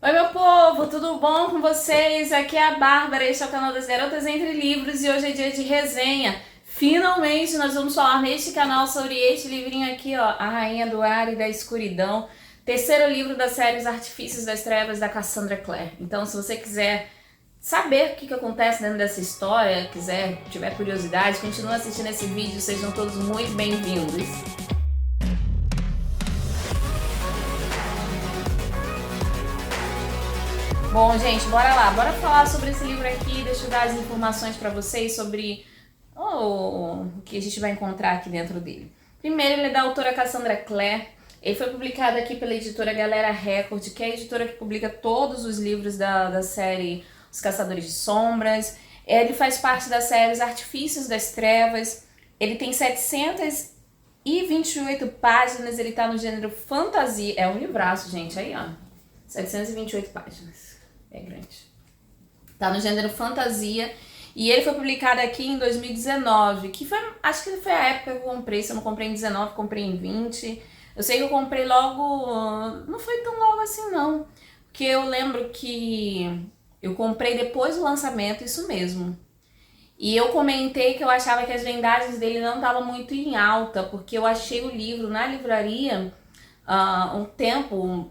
Oi meu povo, tudo bom com vocês? Aqui é a Bárbara, este é o canal das Garotas Entre Livros e hoje é dia de resenha. Finalmente nós vamos falar neste canal sobre este livrinho aqui, ó, A Rainha do Ar e da Escuridão, terceiro livro da série Os Artifícios das Trevas da Cassandra Clare. Então se você quiser saber o que acontece dentro dessa história, tiver curiosidade, continue assistindo esse vídeo, sejam todos muito bem-vindos. Bom, gente, bora lá. Bora falar sobre esse livro aqui. Deixa eu dar as informações para vocês sobre o que a gente vai encontrar aqui dentro dele. Primeiro, ele é da autora Cassandra Clare. Ele foi publicado aqui pela editora Galera Record, que é a editora que publica todos os livros da série Os Caçadores de Sombras. Ele faz parte da série Os Artifícios das Trevas. Ele tem 728 páginas. Ele tá no gênero fantasia. É um livraço, gente. Aí, ó. 728 páginas. É grande. Tá no gênero fantasia. E ele foi publicado aqui em 2019. Que foi, acho que foi a época que eu comprei. Se eu não comprei em 19, comprei em 20. Eu sei que eu comprei logo. Não foi tão logo assim, não. Porque eu lembro que eu comprei depois do lançamento, isso mesmo. E eu comentei que eu achava que as vendagens dele não estavam muito em alta. Porque eu achei o livro na livraria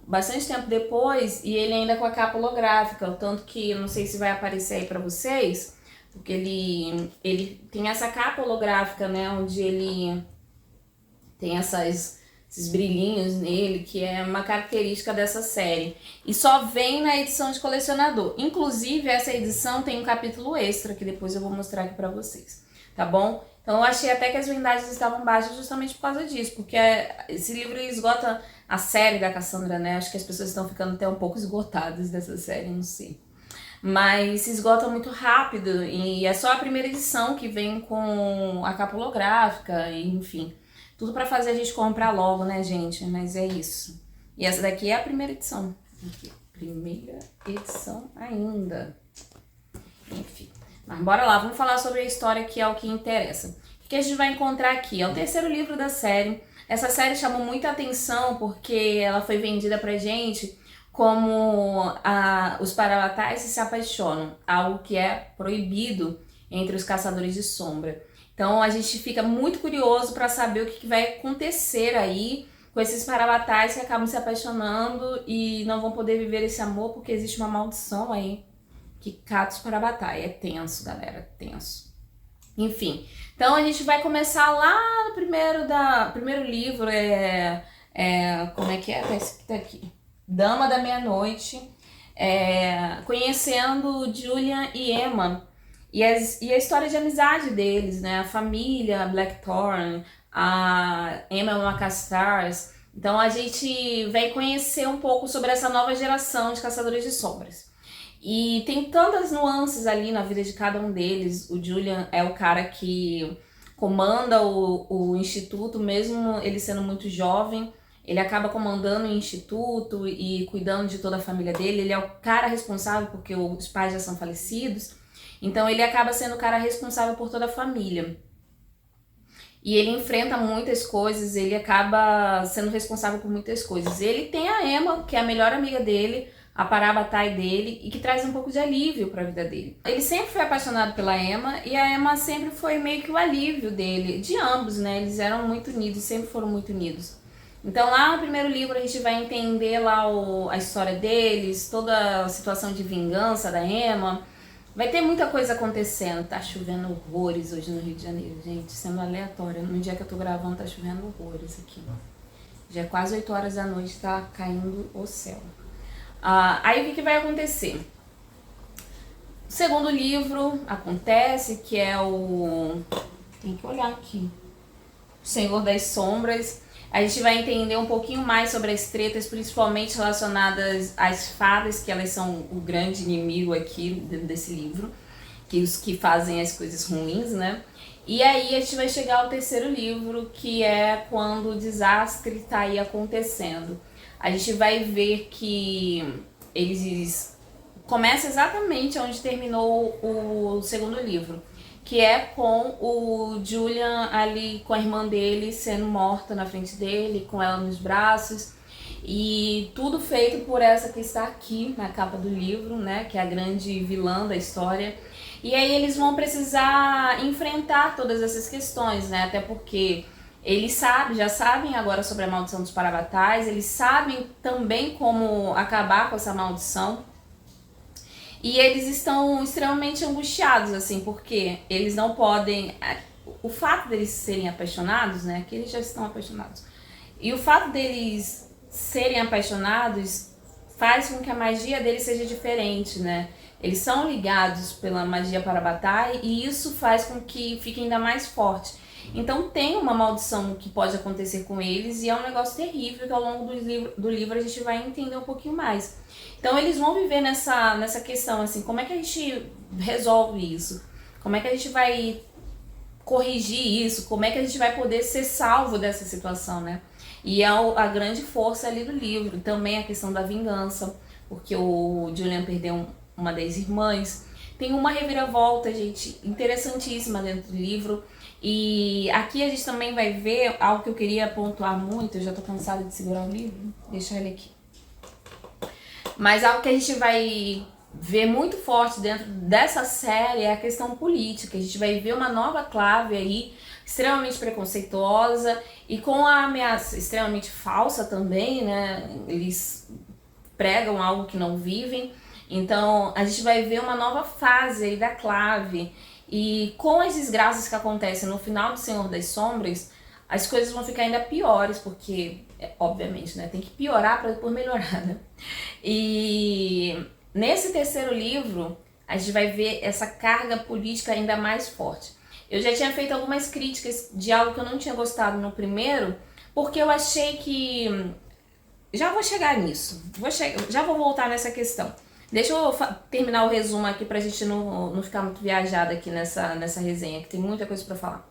bastante tempo depois, e ele ainda com a capa holográfica, o tanto que não sei se vai aparecer aí pra vocês, porque ele tem essa capa holográfica, né, onde ele tem esses brilhinhos nele, que é uma característica dessa série, e só vem na edição de colecionador. Inclusive, essa edição tem um capítulo extra, que depois eu vou mostrar aqui pra vocês, tá bom? Então eu achei até que as vendagens estavam baixas justamente por causa disso, porque esse livro esgota a série da Cassandra, né? Acho que as pessoas estão ficando até um pouco esgotadas dessa série, não sei. Mas se esgota muito rápido e é só a primeira edição que vem com a capa holográfica, e, enfim. Tudo pra fazer a gente comprar logo, né, gente? Mas é isso. E essa daqui é a primeira edição. Aqui, primeira edição ainda. Enfim. Mas bora lá, vamos falar sobre a história, que é o que interessa. O que a gente vai encontrar aqui? É o terceiro livro da série. Essa série chamou muita atenção porque ela foi vendida pra gente como os Paravatais se apaixonam, algo que é proibido entre os caçadores de sombra. Então a gente fica muito curioso para saber o que vai acontecer aí com esses Paravatais que acabam se apaixonando e não vão poder viver esse amor porque existe uma maldição aí que cata os Paravatai. É tenso, galera, tenso. Enfim, então a gente vai começar lá no primeiro livro, como é que é? Tá escrito aqui. Dama da Meia-Noite, conhecendo Julian e Emma, e a história de amizade deles, né? A família Blackthorn, a Emma é uma Castars. Então a gente vai conhecer um pouco sobre essa nova geração de caçadores de sombras. E tem tantas nuances ali na vida de cada um deles. O Julian é o cara que comanda o instituto, mesmo ele sendo muito jovem. Ele acaba comandando o instituto e cuidando de toda a família dele. Ele é o cara responsável porque os pais já são falecidos. Então ele acaba sendo o cara responsável por toda a família. E ele enfrenta muitas coisas, ele acaba sendo responsável por muitas coisas. Ele tem a Emma, que é a melhor amiga dele, a Paravatai dele, e que traz um pouco de alívio para a vida dele. Ele sempre foi apaixonado pela Emma, e a Emma sempre foi meio que o alívio dele, de ambos, né? Eles eram muito unidos, sempre foram muito unidos. Então lá no primeiro livro a gente vai entender lá a história deles, toda a situação de vingança da Emma. Vai ter muita coisa acontecendo. Tá chovendo horrores hoje no Rio de Janeiro, gente, sendo aleatório. No dia que eu tô gravando tá chovendo horrores aqui. Já é quase 8 horas da noite, tá caindo o céu. Aí o que vai acontecer? O segundo livro acontece, que é tem que olhar aqui. O Senhor das Sombras. A gente vai entender um pouquinho mais sobre as tretas, principalmente relacionadas às fadas, que elas são o grande inimigo aqui desse livro, que os que fazem as coisas ruins, né? E aí a gente vai chegar ao terceiro livro, que é quando o desastre está aí acontecendo. A gente vai ver que eles começam exatamente onde terminou o segundo livro, que é com o Julian ali com a irmã dele sendo morta na frente dele, com ela nos braços. E tudo feito por essa que está aqui na capa do livro, né, que é a grande vilã da história. E aí eles vão precisar enfrentar todas essas questões, né, até porque eles já sabem agora sobre a maldição dos Parabatais, eles sabem também como acabar com essa maldição. E eles estão extremamente angustiados, assim, porque eles não podem... O fato deles serem apaixonados, né, que eles já estão apaixonados, e o fato deles serem apaixonados faz com que a magia deles seja diferente, né? Eles são ligados pela magia Parabatai e isso faz com que fique ainda mais forte. Então tem uma maldição que pode acontecer com eles e é um negócio terrível que ao longo do livro a gente vai entender um pouquinho mais. Então eles vão viver nessa questão, assim, como é que a gente resolve isso? Como é que a gente vai corrigir isso? Como é que a gente vai poder ser salvo dessa situação, né? E é a grande força ali do livro. Também a questão da vingança, porque o Julian perdeu uma das irmãs. Tem uma reviravolta, gente, interessantíssima dentro do livro. E aqui a gente também vai ver algo que eu queria pontuar muito. Eu já tô cansada de segurar o livro, deixa ele aqui. Mas algo que a gente vai ver muito forte dentro dessa série é a questão política. A gente vai ver uma nova clave aí, extremamente preconceituosa e com a ameaça extremamente falsa também, né? Eles pregam algo que não vivem. Então a gente vai ver uma nova fase aí da clave. E com as desgraças que acontecem no final do Senhor das Sombras, as coisas vão ficar ainda piores, porque, obviamente, né, tem que piorar para depois melhorar, né? E nesse terceiro livro, a gente vai ver essa carga política ainda mais forte. Eu já tinha feito algumas críticas de algo que eu não tinha gostado no primeiro, porque eu achei que... Já vou chegar nisso, já vou voltar nessa questão. Deixa eu terminar o resumo aqui pra gente não ficar muito viajada aqui nessa resenha, que tem muita coisa pra falar.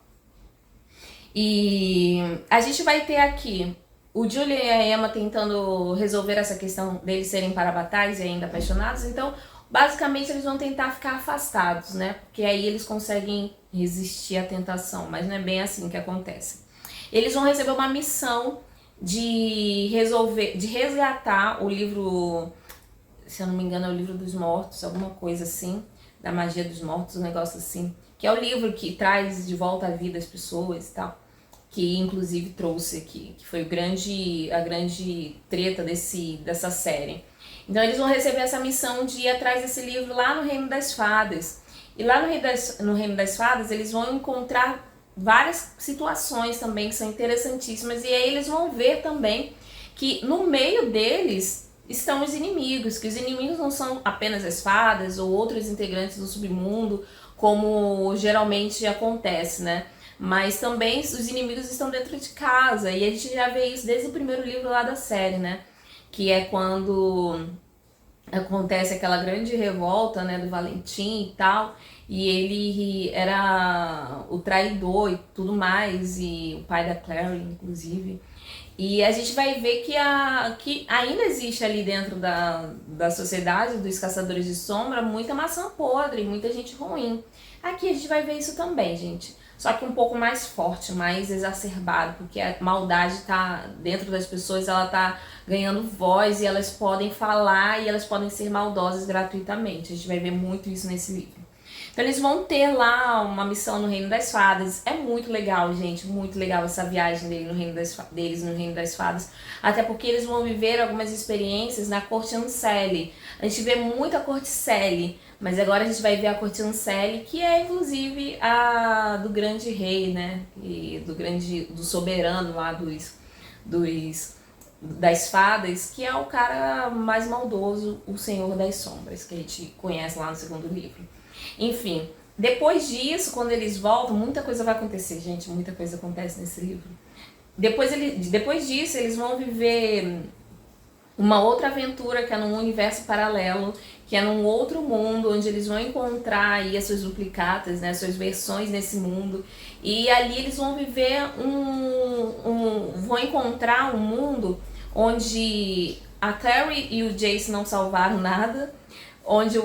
E a gente vai ter aqui o Julian e a Emma tentando resolver essa questão deles serem parabatais e ainda apaixonados. Então, basicamente, eles vão tentar ficar afastados, né? Porque aí eles conseguem resistir à tentação, mas não é bem assim que acontece. Eles vão receber uma missão de resgatar o livro... Se eu não me engano, é o livro dos mortos, alguma coisa assim, da magia dos mortos, um negócio assim, que é o livro que traz de volta à vida as pessoas e tal, que inclusive trouxe aqui, que foi a grande treta dessa série. Então eles vão receber essa missão de ir atrás desse livro lá no Reino das Fadas. E lá no Reino das Fadas eles vão encontrar várias situações também que são interessantíssimas, e aí eles vão ver também que no meio deles estão os inimigos, que os inimigos não são apenas as fadas ou outros integrantes do submundo, como geralmente acontece, né? Mas também os inimigos estão dentro de casa, e a gente já vê isso desde o primeiro livro lá da série, né? Que é quando acontece aquela grande revolta, né, do Valentim e tal, e ele era o traidor e tudo mais, e o pai da Clary, inclusive. E a gente vai ver que ainda existe ali dentro da sociedade dos caçadores de sombra muita maçã podre, muita gente ruim. Aqui a gente vai ver isso também, gente. Só que um pouco mais forte, mais exacerbado, porque a maldade tá dentro das pessoas, ela tá ganhando voz e elas podem falar e elas podem ser maldosas gratuitamente. A gente vai ver muito isso nesse livro. Então eles vão ter lá uma missão no Reino das Fadas. É muito legal, gente, muito legal essa viagem deles no Reino das Fadas. Até porque eles vão viver algumas experiências na Corte Ancelle. A gente vê muito a Corte Celle, mas agora a gente vai ver a Corte Ancelle, que é inclusive a do grande rei, né? E do soberano lá das fadas, que é o cara mais maldoso, o Senhor das Sombras, que a gente conhece lá no segundo livro. Enfim, depois disso, quando eles voltam, muita coisa vai acontecer, gente, muita coisa acontece nesse livro. Depois disso, eles vão viver uma outra aventura que é num universo paralelo, que é num outro mundo, onde eles vão encontrar aí as suas duplicatas, né, as suas versões nesse mundo. E ali eles vão viver vão encontrar um mundo onde a Clary e o Jace não salvaram nada, onde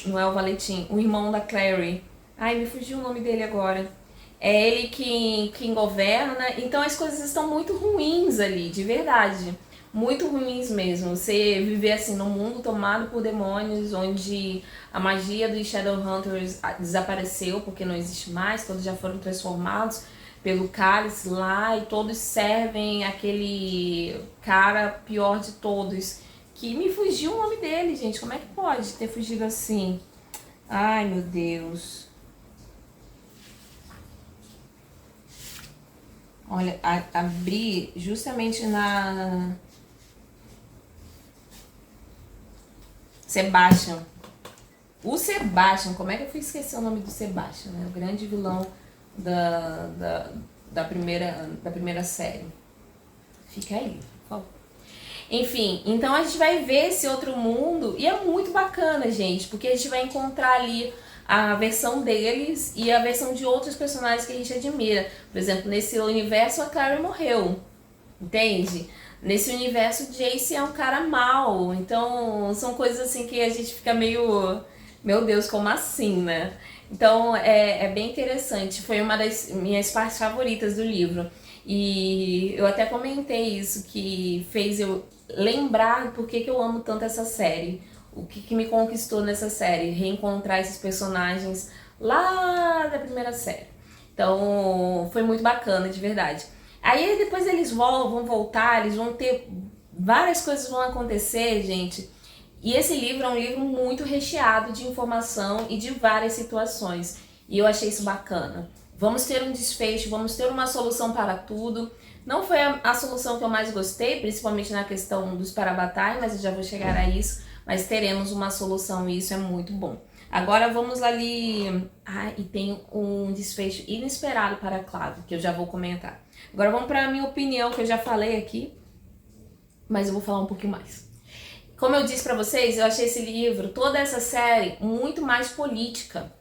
não é o Valentim, o irmão da Clary, ai, me fugiu o nome dele agora, é ele quem governa, então as coisas estão muito ruins ali, de verdade. Muito ruins mesmo. Você viver assim num mundo tomado por demônios, onde a magia dos Shadowhunters desapareceu porque não existe mais, todos já foram transformados pelo cálice lá e todos servem aquele cara pior de todos. Que me fugiu o nome dele, gente. Como é que pode ter fugido assim? Ai, meu Deus. Olha, abri justamente na Sebastian. O Sebastian, como é que eu fui esquecer o nome do Sebastian, né? O grande vilão da, da, da primeira série. Fica aí, por favor. Enfim, então a gente vai ver esse outro mundo e é muito bacana, gente, porque a gente vai encontrar ali a versão deles e a versão de outros personagens que a gente admira. Por exemplo, nesse universo a Clary morreu, entende? Nesse universo, Jace é um cara mau. Então, são coisas assim que a gente fica meio... Meu Deus, como assim, né? Então, é bem interessante. Foi uma das minhas partes favoritas do livro. E eu até comentei isso, que fez eu lembrar por que eu amo tanto essa série. O que me conquistou nessa série. Reencontrar esses personagens lá da primeira série. Então, foi muito bacana, de verdade. Aí depois eles vão voltar, eles vão ter... Várias coisas vão acontecer, gente. E esse livro é um livro muito recheado de informação e de várias situações. E eu achei isso bacana. Vamos ter um desfecho, vamos ter uma solução para tudo. Não foi a solução que eu mais gostei, principalmente na questão dos Parabatai, mas eu já vou chegar a isso. Mas teremos uma solução e isso é muito bom. Agora vamos ali... Ah, e tem um desfecho inesperado para a Clave, que eu já vou comentar. Agora vamos para a minha opinião, que eu já falei aqui, mas eu vou falar um pouquinho mais. Como eu disse para vocês, eu achei esse livro, toda essa série, muito mais política.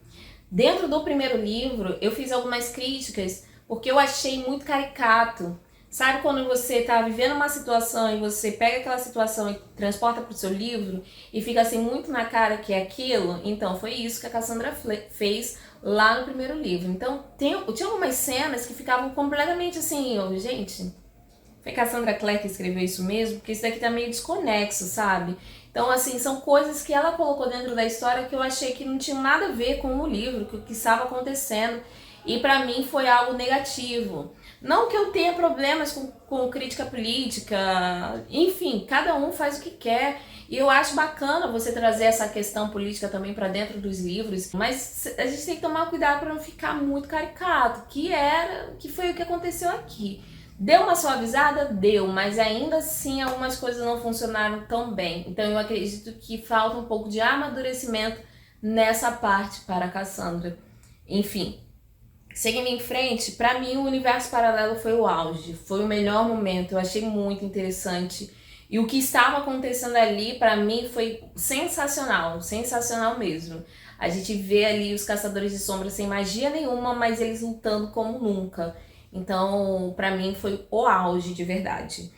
Dentro do primeiro livro, eu fiz algumas críticas, porque eu achei muito caricato. Sabe quando você tá vivendo uma situação e você pega aquela situação e transporta pro seu livro e fica assim muito na cara que é aquilo? Então, foi isso que a Cassandra fez lá no primeiro livro. Então, tinha algumas cenas que ficavam completamente assim, gente, foi Cassandra Clare que escreveu isso mesmo? Porque isso daqui tá meio desconexo, sabe? Então, assim, são coisas que ela colocou dentro da história que eu achei que não tinham nada a ver com o livro, com o que estava acontecendo. E pra mim foi algo negativo. Não que eu tenha problemas com crítica política, enfim, cada um faz o que quer. E eu acho bacana você trazer essa questão política também para dentro dos livros, mas a gente tem que tomar cuidado para não ficar muito caricato, que foi o que aconteceu aqui. Deu uma suavizada? Deu, mas ainda assim algumas coisas não funcionaram tão bem. Então eu acredito que falta um pouco de amadurecimento nessa parte para a Cassandra. Enfim, seguindo em frente, pra mim o Universo Paralelo foi o auge, foi o melhor momento, eu achei muito interessante. E o que estava acontecendo ali, pra mim, foi sensacional, sensacional mesmo. A gente vê ali os Caçadores de Sombras sem magia nenhuma, mas eles lutando como nunca. Então, pra mim, foi o auge de verdade.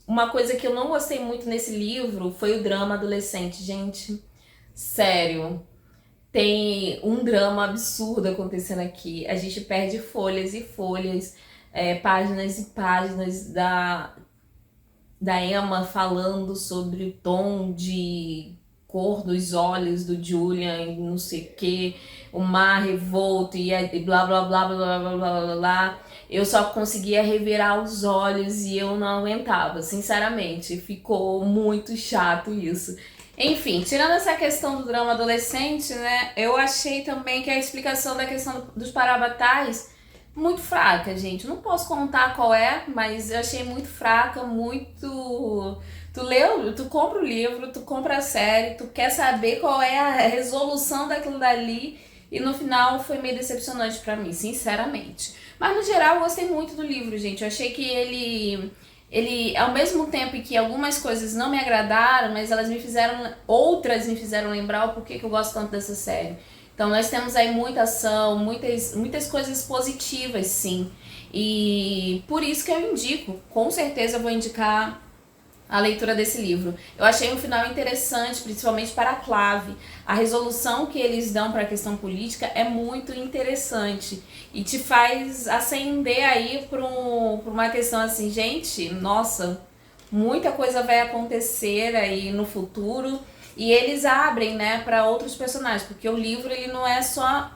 Uma coisa que eu não gostei muito nesse livro foi o drama adolescente, gente. Sério. Tem um drama absurdo acontecendo aqui. A gente perde folhas e folhas, páginas e páginas da Emma falando sobre o tom de cor dos olhos do Julian e não sei o que, o mar revolto e blá blá blá blá blá blá blá blá blá. Eu só conseguia revirar os olhos e eu não aguentava, sinceramente. Ficou muito chato isso. Enfim, tirando essa questão do drama adolescente, né, eu achei também que a explicação da questão dos parabatais muito fraca, gente. Não posso contar qual é, mas eu achei muito fraca, muito... Tu leu, tu compra o livro, tu compra a série, tu quer saber qual é a resolução daquilo dali e no final foi meio decepcionante pra mim, sinceramente. Mas no geral eu gostei muito do livro, gente. Eu achei que ele, ao mesmo tempo que algumas coisas não me agradaram, mas outras me fizeram lembrar o porquê que eu gosto tanto dessa série. Então nós temos aí muita ação, muitas coisas positivas, sim. E por isso que eu indico, com certeza eu vou indicar a leitura desse livro. Eu achei um final interessante, principalmente para a Clave. A resolução que eles dão para a questão política é muito interessante e te faz ascender aí para uma questão assim, gente, nossa, muita coisa vai acontecer aí no futuro. E eles abrem, né, para outros personagens, porque o livro ele não é só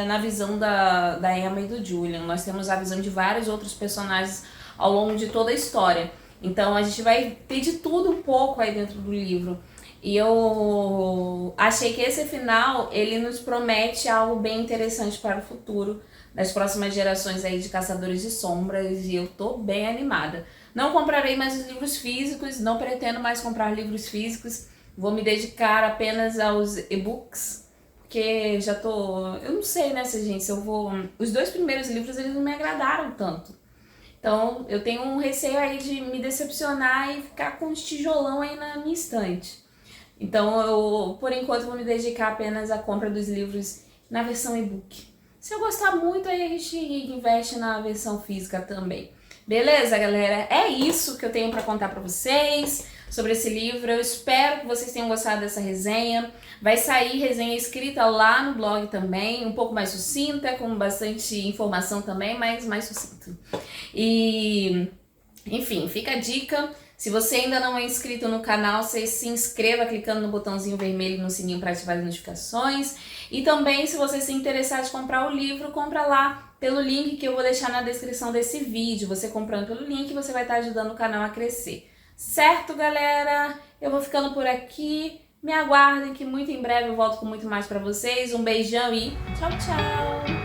na visão da Emma e do Julian. Nós temos a visão de vários outros personagens ao longo de toda a história. Então a gente vai ter de tudo um pouco aí dentro do livro. E eu achei que esse final, ele nos promete algo bem interessante para o futuro, das próximas gerações aí de Caçadores de Sombras, e eu tô bem animada. Não comprarei mais os livros físicos, não pretendo mais comprar livros físicos, vou me dedicar apenas aos e-books, porque já tô... Eu não sei, né, gente, se eu vou... Os 2 primeiros livros, eles não me agradaram tanto. Então, eu tenho um receio aí de me decepcionar e ficar com um tijolão aí na minha estante. Então, eu, por enquanto, vou me dedicar apenas à compra dos livros na versão e-book. Se eu gostar muito, aí a gente investe na versão física também. Beleza, galera? É isso que eu tenho para contar para vocês sobre esse livro. Eu espero que vocês tenham gostado dessa resenha. Vai sair resenha escrita lá no blog também, um pouco mais sucinta, com bastante informação também, mas mais sucinta. E, enfim, fica a dica. Se você ainda não é inscrito no canal, você se inscreva clicando no botãozinho vermelho e no sininho para ativar as notificações. E também, se você se interessar de comprar o livro, compra lá pelo link que eu vou deixar na descrição desse vídeo. Você comprando pelo link, você vai estar ajudando o canal a crescer. Certo, galera? Eu vou ficando por aqui. Me aguardem que muito em breve eu volto com muito mais pra vocês. Um beijão e tchau, tchau!